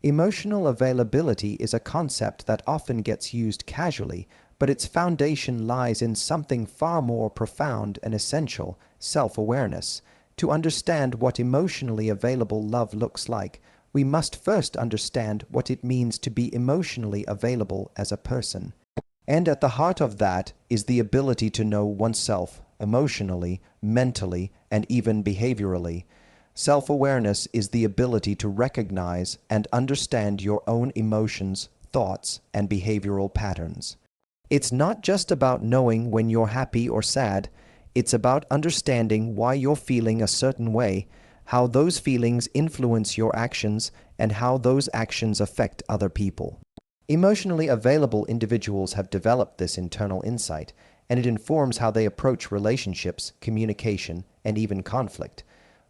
Emotional availability is a concept that often gets used casually, but its foundation lies in something far more profound and essential: self-awareness. To understand what emotionally available love looks like, we must first understand what it means to be emotionally available as a person. And at the heart of that is the ability to know oneself emotionally, mentally, and even behaviorally. Self-awareness is the ability to recognize and understand your own emotions, thoughts, and behavioral patterns. It's not just about knowing when you're happy or sad, it's about understanding why you're feeling a certain way, how those feelings influence your actions, and how those actions affect other people. Emotionally available individuals have developed this internal insight, and it informs how they approach relationships, communication, and even conflict.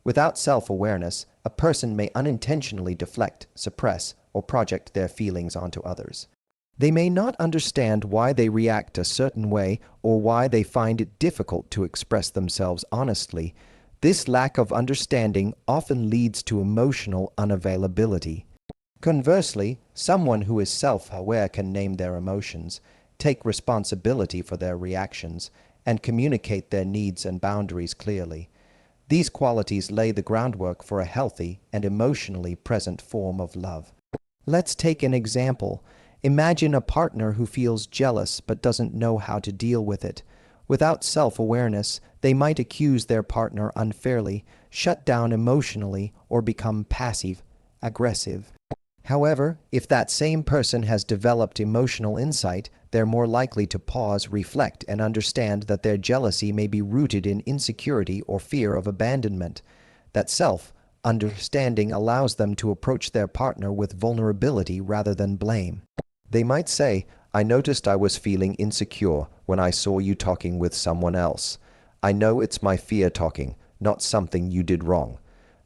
Without self-awareness, a person may unintentionally deflect, suppress, or project their feelings onto others. They may not understand why they react a certain way or why they find it difficult to express themselves honestly. This lack of understanding often leads to emotional unavailability. Conversely, someone who is self-aware can name their emotions, take responsibility for their reactions, and communicate their needs and boundaries clearly. These qualities lay the groundwork for a healthy and emotionally present form of love. Let's take an example. Imagine a partner who feels jealous but doesn't know how to deal with it. Without self-awareness, they might accuse their partner unfairly, shut down emotionally, or become passive, aggressive. However, if that same person has developed emotional insight, they're more likely to pause, reflect, and understand that their jealousy may be rooted in insecurity or fear of abandonment. That self-understanding allows them to approach their partner with vulnerability rather than blame. They might say, "I noticed I was feeling insecure when I saw you talking with someone else. I know it's my fear talking, not something you did wrong."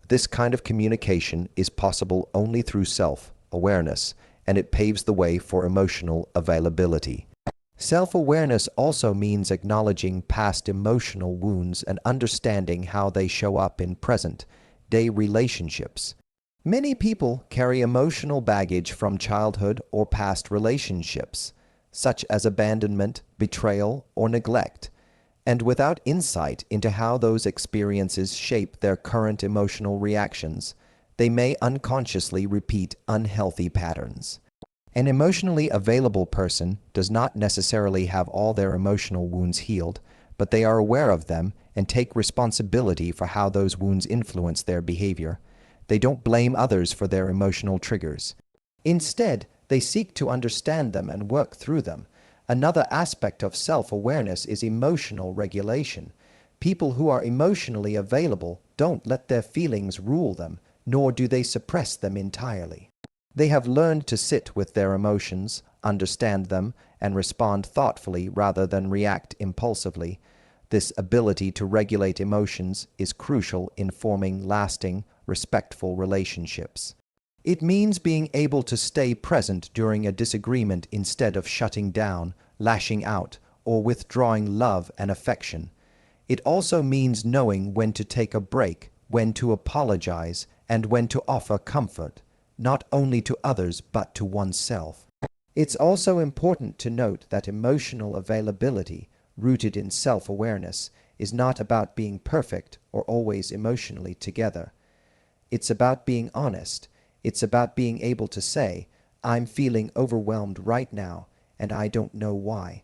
This kind of communication is possible only through self-awareness, and it paves the way for emotional availability. Self-awareness also means acknowledging past emotional wounds and understanding how they show up in present-day relationships. Many people carry emotional baggage from childhood or past relationships, such as abandonment, betrayal, or neglect. And without insight into how those experiences shape their current emotional reactions, they may unconsciously repeat unhealthy patterns. An emotionally available person does not necessarily have all their emotional wounds healed, but they are aware of them and take responsibility for how those wounds influence their behavior. They don't blame others for their emotional triggers. Instead, they seek to understand them and work through them. Another aspect of self-awareness is emotional regulation. People who are emotionally available don't let their feelings rule them, nor do they suppress them entirely. They have learned to sit with their emotions, understand them, and respond thoughtfully rather than react impulsively. This ability to regulate emotions is crucial in forming lasting, respectful relationships. It means being able to stay present during a disagreement instead of shutting down, lashing out, or withdrawing love and affection. It also means knowing when to take a break, when to apologize, and when to offer comfort, not only to others but to oneself. It's also important to note that emotional availability, rooted in self-awareness, is not about being perfect or always emotionally together. It's about being honest. It's about being able to say, "I'm feeling overwhelmed right now, and I don't know why."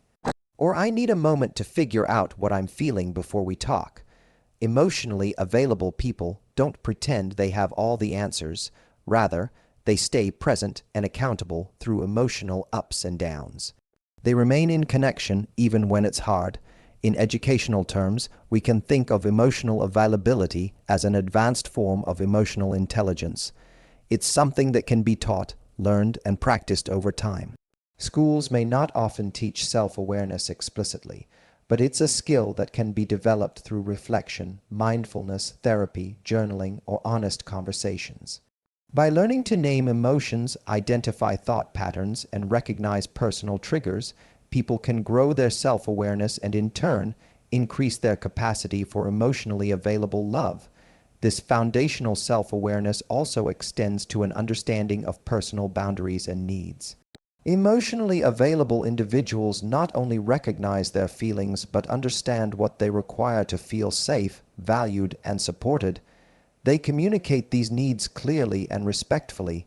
Or, "I need a moment to figure out what I'm feeling before we talk." Emotionally available people don't pretend they have all the answers. Rather, they stay present and accountable through emotional ups and downs. They remain in connection even when it's hard. In educational terms, we can think of emotional availability as an advanced form of emotional intelligence. It's something that can be taught, learned, and practiced over time. Schools may not often teach self-awareness explicitly, but it's a skill that can be developed through reflection, mindfulness, therapy, journaling, or honest conversations. By learning to name emotions, identify thought patterns, and recognize personal triggers, people can grow their self-awareness and in turn, increase their capacity for emotionally available love. This foundational self-awareness also extends to an understanding of personal boundaries and needs. Emotionally available individuals not only recognize their feelings but understand what they require to feel safe, valued, and supported. They communicate these needs clearly and respectfully.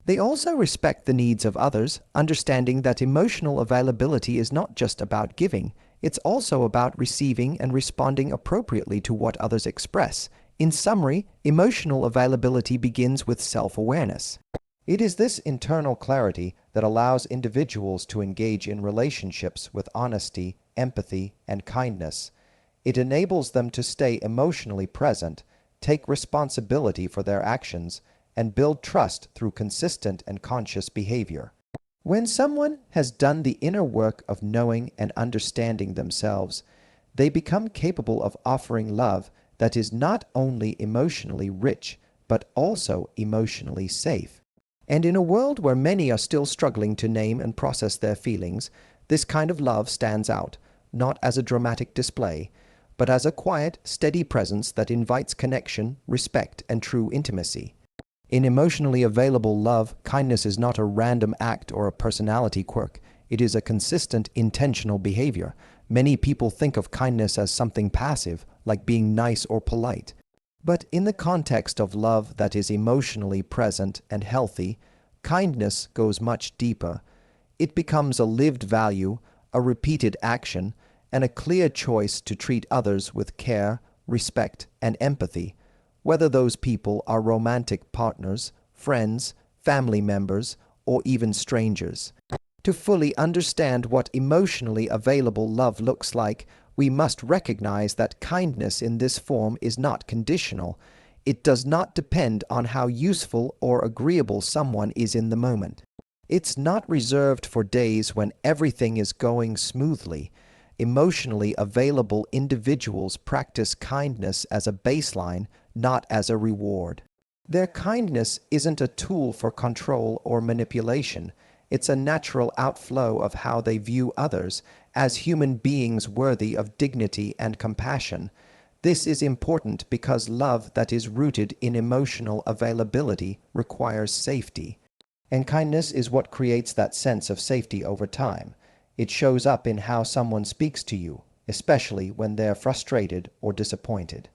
They also respect the needs of others, understanding that emotional availability is not just about giving, it's also about receiving and responding appropriately to what others express. In summary, emotional availability begins with self-awareness. It is this internal clarity that allows individuals to engage in relationships with honesty, empathy, and kindness. It enables them to stay emotionally present, take responsibility for their actions, and build trust through consistent and conscious behavior. When someone has done the inner work of knowing and understanding themselves, they become capable of offering love that is not only emotionally rich, but also emotionally safe. And in a world where many are still struggling to name and process their feelings, this kind of love stands out, not as a dramatic display, but as a quiet, steady presence that invites connection, respect, and true intimacy. In emotionally available love, kindness is not a random act or a personality quirk. It is a consistent, intentional behavior. Many people think of kindness as something passive, like being nice or polite. But in the context of love that is emotionally present and healthy, kindness goes much deeper. It becomes a lived value, a repeated action, and a clear choice to treat others with care, respect, and empathy, whether those people are romantic partners, friends, family members, or even strangers. To fully understand what emotionally available love looks like, we must recognize that kindness in this form is not conditional. It does not depend on how useful or agreeable someone is in the moment. It's not reserved for days when everything is going smoothly. Emotionally available individuals practice kindness as a baseline, not as a reward. Their kindness isn't a tool for control or manipulation. It's a natural outflow of how they view others as human beings worthy of dignity and compassion. This is important because love that is rooted in emotional availability requires safety. And kindness is what creates that sense of safety over time. It shows up in how someone speaks to you, especially when they're frustrated or disappointed.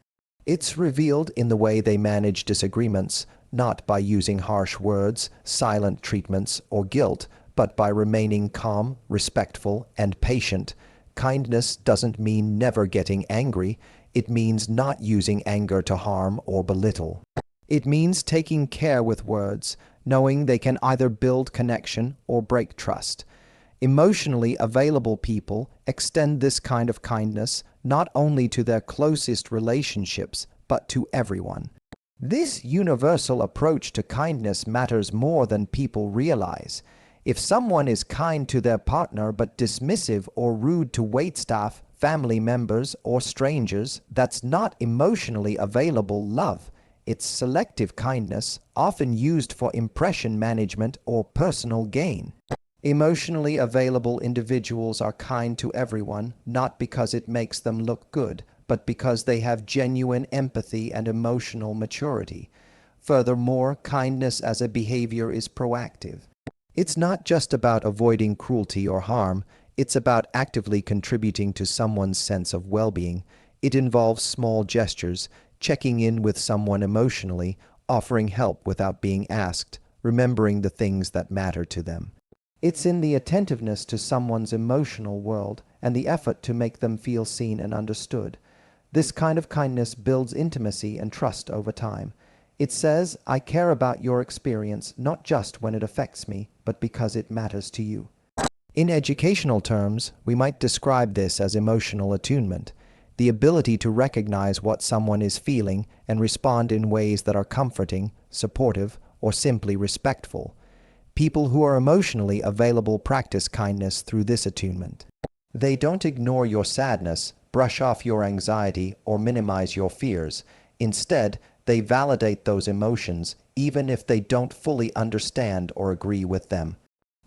It's revealed in the way they manage disagreements, not by using harsh words, silent treatments, or guilt, but by remaining calm, respectful, and patient. Kindness doesn't mean never getting angry. It means not using anger to harm or belittle. It means taking care with words, knowing they can either build connection or break trust. Emotionally available people extend this kind of kindness not only to their closest relationships, but to everyone. This universal approach to kindness matters more than people realize. If someone is kind to their partner but dismissive or rude to waitstaff, family members, or strangers, that's not emotionally available love. It's selective kindness, often used for impression management or personal gain. Emotionally available individuals are kind to everyone, not because it makes them look good, but because they have genuine empathy and emotional maturity. Furthermore, kindness as a behavior is proactive. It's not just about avoiding cruelty or harm, it's about actively contributing to someone's sense of well-being. It involves small gestures, checking in with someone emotionally, offering help without being asked, remembering the things that matter to them. It's in the attentiveness to someone's emotional world and the effort to make them feel seen and understood. This kind of kindness builds intimacy and trust over time. It says, I care about your experience not just when it affects me, but because it matters to you. In educational terms, we might describe this as emotional attunement, the ability to recognize what someone is feeling and respond in ways that are comforting, supportive, or simply respectful. People who are emotionally available practice kindness through this attunement. They don't ignore your sadness, brush off your anxiety, or minimize your fears. Instead, they validate those emotions, even if they don't fully understand or agree with them.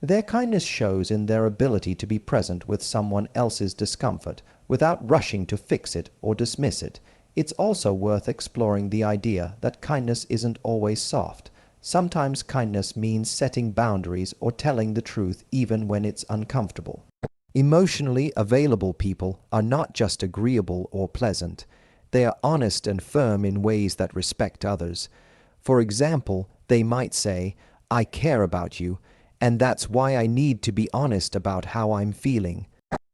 Their kindness shows in their ability to be present with someone else's discomfort without rushing to fix it or dismiss it. It's also worth exploring the idea that kindness isn't always soft. Sometimes kindness means setting boundaries or telling the truth even when it's uncomfortable. Emotionally available people are not just agreeable or pleasant. They are honest and firm in ways that respect others. For example, they might say, "I care about you, and that's why I need to be honest about how I'm feeling."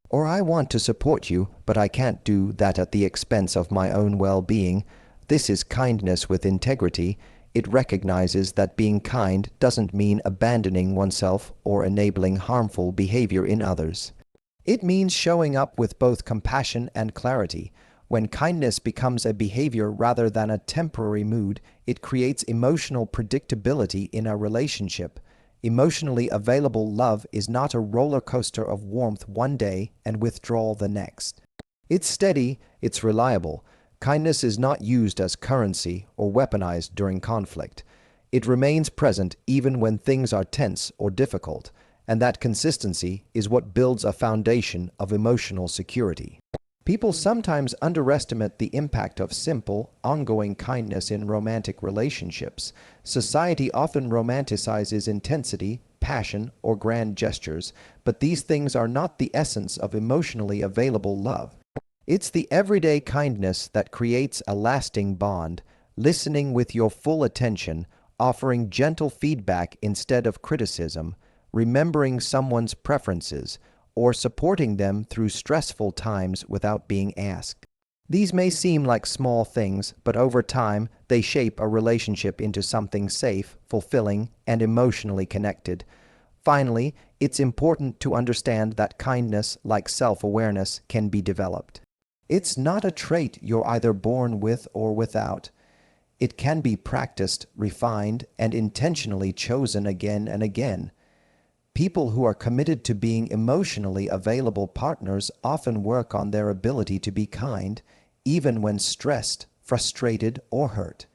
Or, "I want to support you, but I can't do that at the expense of my own well-being." This is kindness with integrity. It recognizes that being kind doesn't mean abandoning oneself or enabling harmful behavior in others. It means showing up with both compassion and clarity. When kindness becomes a behavior rather than a temporary mood, it creates emotional predictability in a relationship. Emotionally available love is not a roller coaster of warmth one day and withdrawal the next. It's steady, it's reliable. Kindness is not used as currency or weaponized during conflict. It remains present even when things are tense or difficult, and that consistency is what builds a foundation of emotional security. People sometimes underestimate the impact of simple, ongoing kindness in romantic relationships. Society often romanticizes intensity, passion, or grand gestures, but these things are not the essence of emotionally available love. It's the everyday kindness that creates a lasting bond, listening with your full attention, offering gentle feedback instead of criticism, remembering someone's preferences, or supporting them through stressful times without being asked. These may seem like small things, but over time, they shape a relationship into something safe, fulfilling, and emotionally connected. Finally, it's important to understand that kindness, like self-awareness, can be developed. It's not a trait you're either born with or without. It can be practiced, refined, and intentionally chosen again and again. People who are committed to being emotionally available partners often work on their ability to be kind, even when stressed, frustrated, or hurt.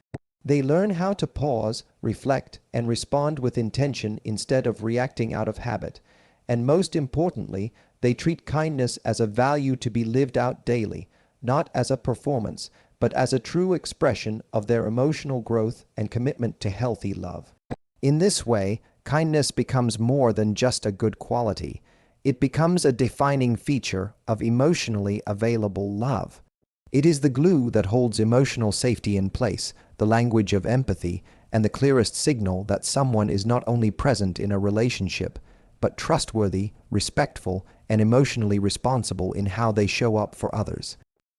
They learn how to pause, reflect, and respond with intention instead of reacting out of habit. And most importantly, they treat kindness as a value to be lived out daily, not as a performance, but as a true expression of their emotional growth and commitment to healthy love. In this way, kindness becomes more than just a good quality. It becomes a defining feature of emotionally available love. It is the glue that holds emotional safety in place, the language of empathy, and the clearest signal that someone is not only present in a relationship, but trustworthy, respectful, and emotionally responsible in how they show up for others.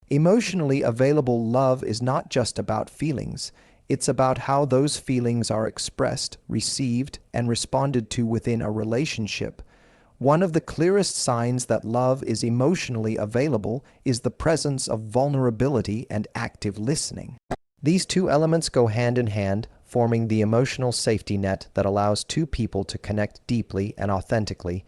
Emotionally available love is not just about feelings. It's about how those feelings are expressed, received, and responded to within a relationship. One of the clearest signs that love is emotionally available is the presence of vulnerability and active listening. These two elements go hand in hand, forming the emotional safety net that allows two people to connect deeply and authentically.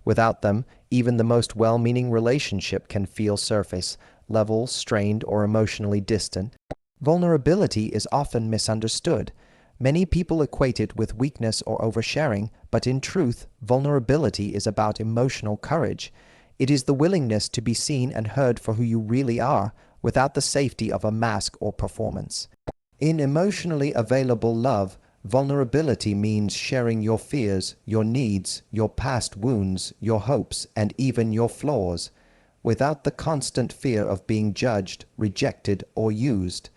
Without them, even the most well-meaning relationship can feel surface level, strained, or emotionally distant. Vulnerability is often misunderstood. Many people equate it with weakness or oversharing, but in truth, vulnerability is about emotional courage. It is the willingness to be seen and heard for who you really are, without the safety of a mask or performance. In emotionally available love, vulnerability means sharing your fears, your needs, your past wounds, your hopes, and even your flaws, without the constant fear of being judged, rejected, or used.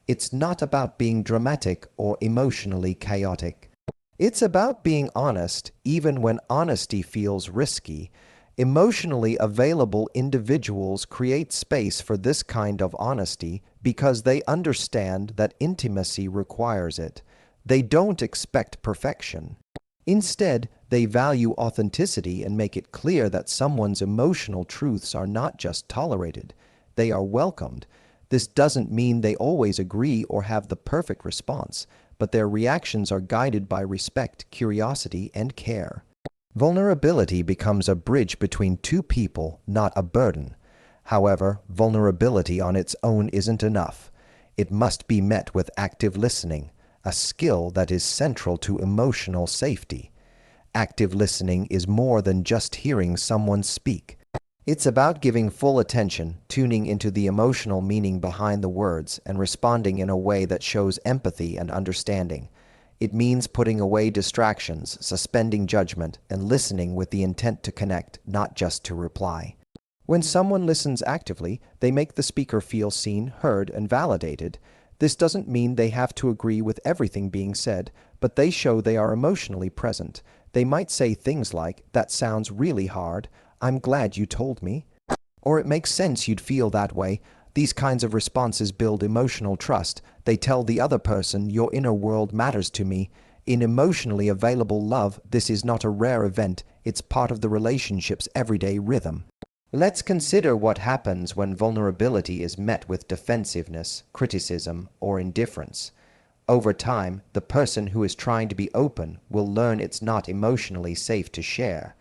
It's not about being dramatic or emotionally chaotic. It's about being honest, even when honesty feels risky. Emotionally available individuals create space for this kind of honesty because they understand that intimacy requires it. They don't expect perfection. Instead, they value authenticity and make it clear that someone's emotional truths are not just tolerated, they are welcomed. This doesn't mean they always agree or have the perfect response, but their reactions are guided by respect, curiosity, and care. Vulnerability becomes a bridge between two people, not a burden. However, vulnerability on its own isn't enough. It must be met with active listening, a skill that is central to emotional safety. Active listening is more than just hearing someone speak. It's about giving full attention, tuning into the emotional meaning behind the words, and responding in a way that shows empathy and understanding. It means putting away distractions, suspending judgment, and listening with the intent to connect, not just to reply. When someone listens actively, they make the speaker feel seen, heard, and validated. This doesn't mean they have to agree with everything being said, but they show they are emotionally present. They might say things like, "That sounds really hard. I'm glad you told me." Or, "It makes sense you'd feel that way." These kinds of responses build emotional trust. They tell the other person, "Your inner world matters to me." In emotionally available love, this is not a rare event. It's part of the relationship's everyday rhythm. Let's consider what happens when vulnerability is met with defensiveness, criticism, or indifference. Over time, the person who is trying to be open will learn it's not emotionally safe to share.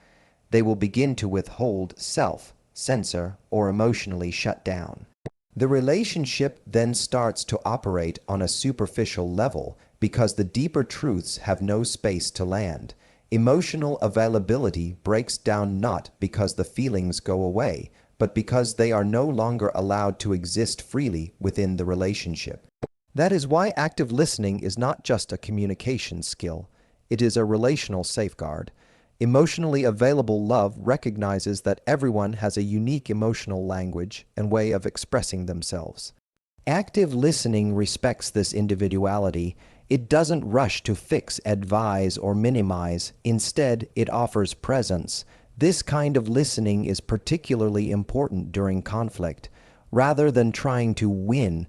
They will begin to withhold, censor, or emotionally shut down. The relationship then starts to operate on a superficial level because the deeper truths have no space to land. Emotional availability breaks down not because the feelings go away, but because they are no longer allowed to exist freely within the relationship. That is why active listening is not just a communication skill, it is a relational safeguard. Emotionally available love recognizes that everyone has a unique emotional language and way of expressing themselves. Active listening respects this individuality. It doesn't rush to fix, advise, or minimize. Instead, it offers presence. This kind of listening is particularly important during conflict. Rather than trying to win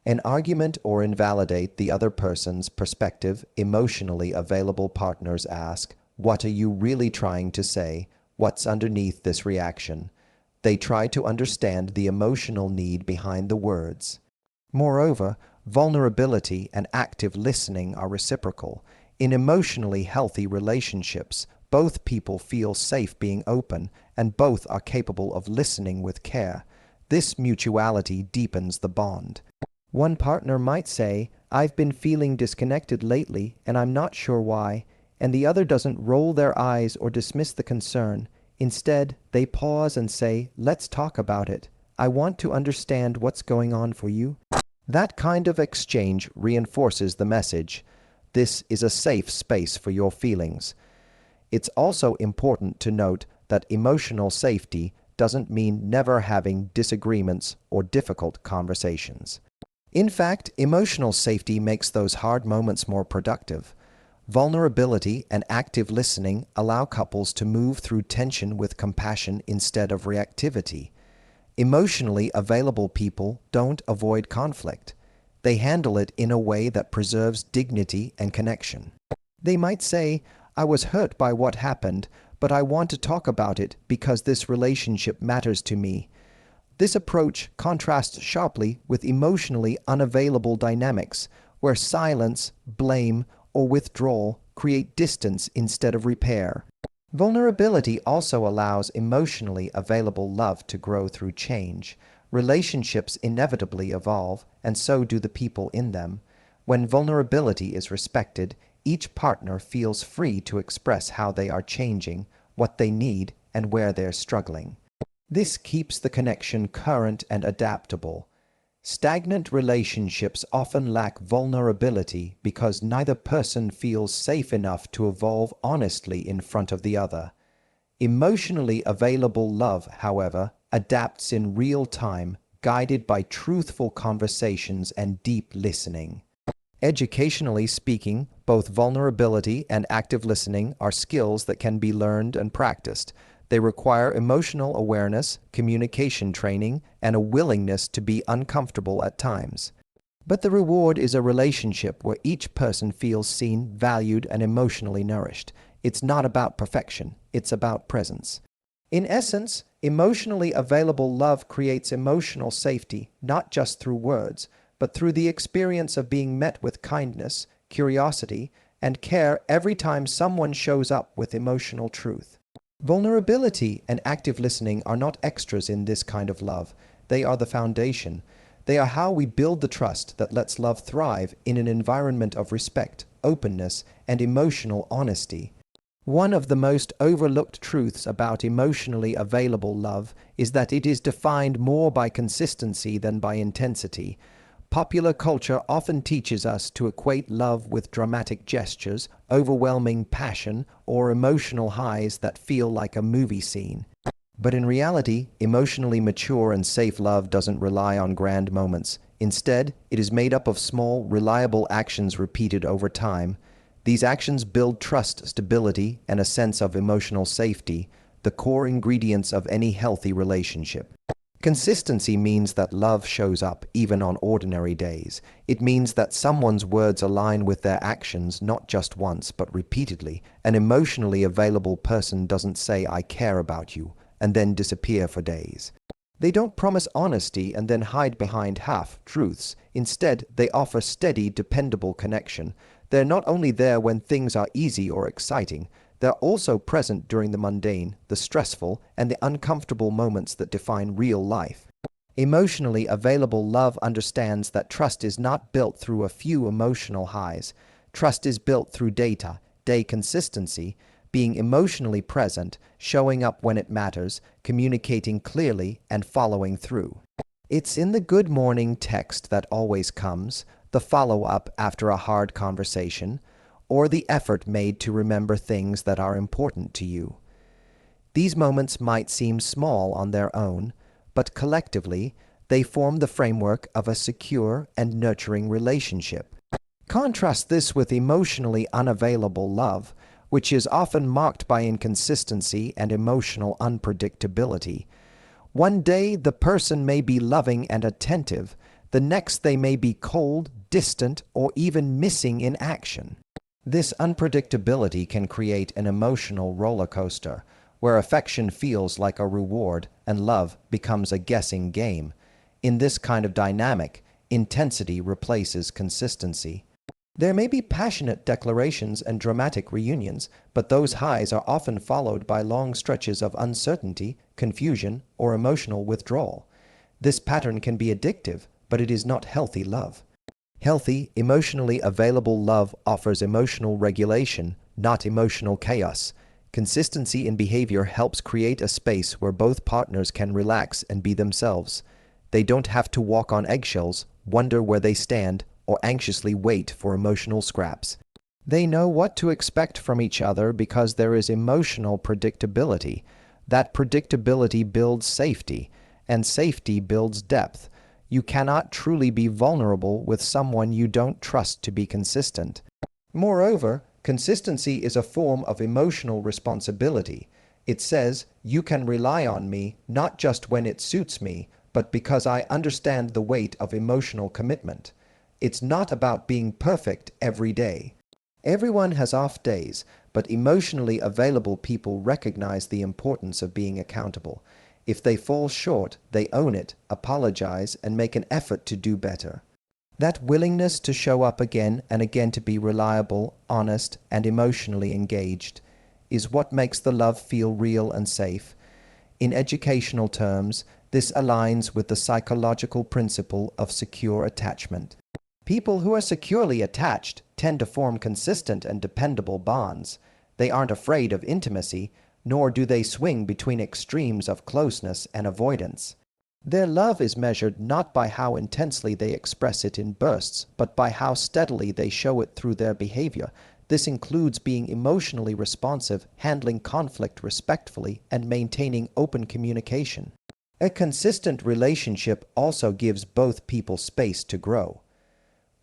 an argument or invalidate the other person's perspective, emotionally available partners ask, "What are you really trying to say? What's underneath this reaction?" They try to understand the emotional need behind the words. Moreover, vulnerability and active listening are reciprocal. In emotionally healthy relationships, both people feel safe being open, and both are capable of listening with care. This mutuality deepens the bond. One partner might say, "I've been feeling disconnected lately, and I'm not sure why," and the other doesn't roll their eyes or dismiss the concern. Instead, they pause and say, "Let's talk about it. I want to understand what's going on for you." That kind of exchange reinforces the message. This is a safe space for your feelings. It's also important to note that emotional safety doesn't mean never having disagreements or difficult conversations. In fact, emotional safety makes those hard moments more productive. Vulnerability and active listening allow couples to move through tension with compassion instead of reactivity. Emotionally available people don't avoid conflict. They handle it in a way that preserves dignity and connection. They might say, "I was hurt by what happened, but I want to talk about it because this relationship matters to me." This approach contrasts sharply with emotionally unavailable dynamics, where silence, blame, or withdrawal create distance instead of repair. Vulnerability also allows emotionally available love to grow through change. Relationships inevitably evolve, and so do the people in them. When vulnerability is respected, each partner feels free to express how they are changing, what they need, and where they're struggling. This keeps the connection current and adaptable. Stagnant relationships often lack vulnerability because neither person feels safe enough to evolve honestly in front of the other. Emotionally available love, however, adapts in real time, guided by truthful conversations and deep listening. Educationally speaking, both vulnerability and active listening are skills that can be learned and practiced. They require emotional awareness, communication training, and a willingness to be uncomfortable at times. But the reward is a relationship where each person feels seen, valued, and emotionally nourished. It's not about perfection, it's about presence. In essence, emotionally available love creates emotional safety, not just through words, but through the experience of being met with kindness, curiosity, and care every time someone shows up with emotional truth. Vulnerability and active listening are not extras in this kind of love. They are the foundation. They are how we build the trust that lets love thrive in an environment of respect, openness, and emotional honesty. One of the most overlooked truths about emotionally available love is that it is defined more by consistency than by intensity. Popular culture often teaches us to equate love with dramatic gestures, overwhelming passion, or emotional highs that feel like a movie scene. But in reality, emotionally mature and safe love doesn't rely on grand moments. Instead, it is made up of small, reliable actions repeated over time. These actions build trust, stability, and a sense of emotional safety, the core ingredients of any healthy relationship. Consistency means that love shows up even on ordinary days. It means that someone's words align with their actions not just once, but repeatedly. An emotionally available person doesn't say, "I care about you," and then disappear for days. They don't promise honesty and then hide behind half-truths. Instead, they offer steady, dependable connection. They're not only there when things are easy or exciting, they're also present during the mundane, the stressful, and the uncomfortable moments that define real life. Emotionally available love understands that trust is not built through a few emotional highs. Trust is built through day consistency, being emotionally present, showing up when it matters, communicating clearly, and following through. It's in the good morning text that always comes, the follow-up after a hard conversation, or the effort made to remember things that are important to you. These moments might seem small on their own, but collectively, they form the framework of a secure and nurturing relationship. Contrast this with emotionally unavailable love, which is often marked by inconsistency and emotional unpredictability. One day the person may be loving and attentive, the next they may be cold, distant, or even missing in action. This unpredictability can create an emotional roller coaster, where affection feels like a reward and love becomes a guessing game. In this kind of dynamic, intensity replaces consistency. There may be passionate declarations and dramatic reunions, but those highs are often followed by long stretches of uncertainty, confusion, or emotional withdrawal. This pattern can be addictive, but it is not healthy love. Healthy, emotionally available love offers emotional regulation, not emotional chaos. Consistency in behavior helps create a space where both partners can relax and be themselves. They don't have to walk on eggshells, wonder where they stand, or anxiously wait for emotional scraps. They know what to expect from each other because there is emotional predictability. That predictability builds safety, and safety builds depth. You cannot truly be vulnerable with someone you don't trust to be consistent. Moreover, consistency is a form of emotional responsibility. It says, "You can rely on me not just when it suits me, but because I understand the weight of emotional commitment." It's not about being perfect every day. Everyone has off days, but emotionally available people recognize the importance of being accountable. If they fall short, they own it, apologize, and make an effort to do better. That willingness to show up again and again to be reliable, honest, and emotionally engaged is what makes the love feel real and safe. In educational terms, this aligns with the psychological principle of secure attachment. People who are securely attached tend to form consistent and dependable bonds. They aren't afraid of intimacy, nor do they swing between extremes of closeness and avoidance. Their love is measured not by how intensely they express it in bursts, but by how steadily they show it through their behavior. This includes being emotionally responsive, handling conflict respectfully, and maintaining open communication. A consistent relationship also gives both people space to grow.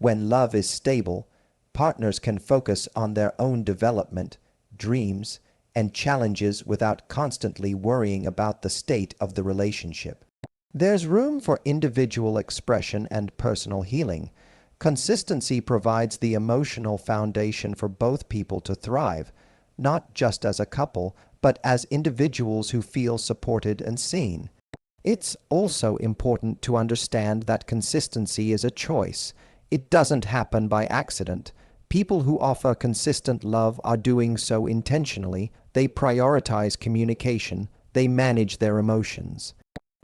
When love is stable, partners can focus on their own development, dreams, and challenges without constantly worrying about the state of the relationship. There's room for individual expression and personal healing. Consistency provides the emotional foundation for both people to thrive, not just as a couple, but as individuals who feel supported and seen. It's also important to understand that consistency is a choice. It doesn't happen by accident. People who offer consistent love are doing so intentionally. They prioritize communication. They manage their emotions.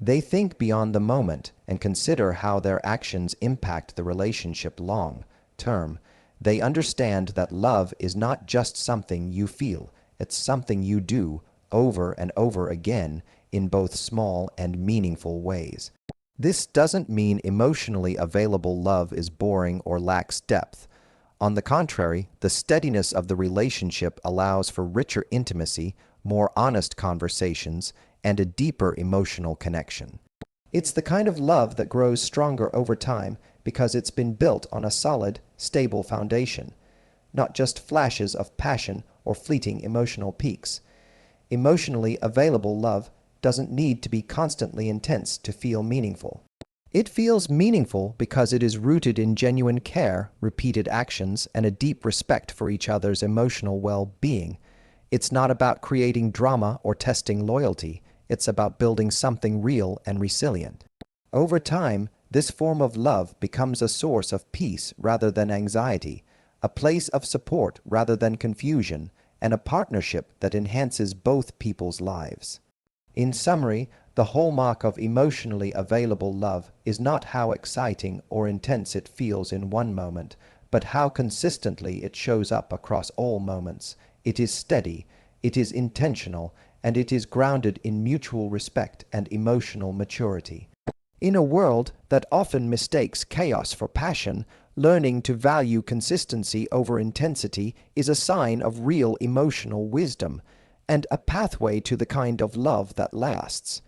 They think beyond the moment and consider how their actions impact the relationship long term. They understand that love is not just something you feel. It's something you do over and over again in both small and meaningful ways. This doesn't mean emotionally available love is boring or lacks depth. On the contrary, the steadiness of the relationship allows for richer intimacy, more honest conversations, and a deeper emotional connection. It's the kind of love that grows stronger over time because it's been built on a solid, stable foundation, not just flashes of passion or fleeting emotional peaks. Emotionally available love doesn't need to be constantly intense to feel meaningful. It feels meaningful because it is rooted in genuine care, repeated actions, and a deep respect for each other's emotional well-being. It's not about creating drama or testing loyalty. It's about building something real and resilient. Over time, this form of love becomes a source of peace rather than anxiety, a place of support rather than confusion, and a partnership that enhances both people's lives. In summary, the hallmark of emotionally available love is not how exciting or intense it feels in one moment, but how consistently it shows up across all moments. It is steady, it is intentional, and it is grounded in mutual respect and emotional maturity. In a world that often mistakes chaos for passion, learning to value consistency over intensity is a sign of real emotional wisdom and a pathway to the kind of love that lasts.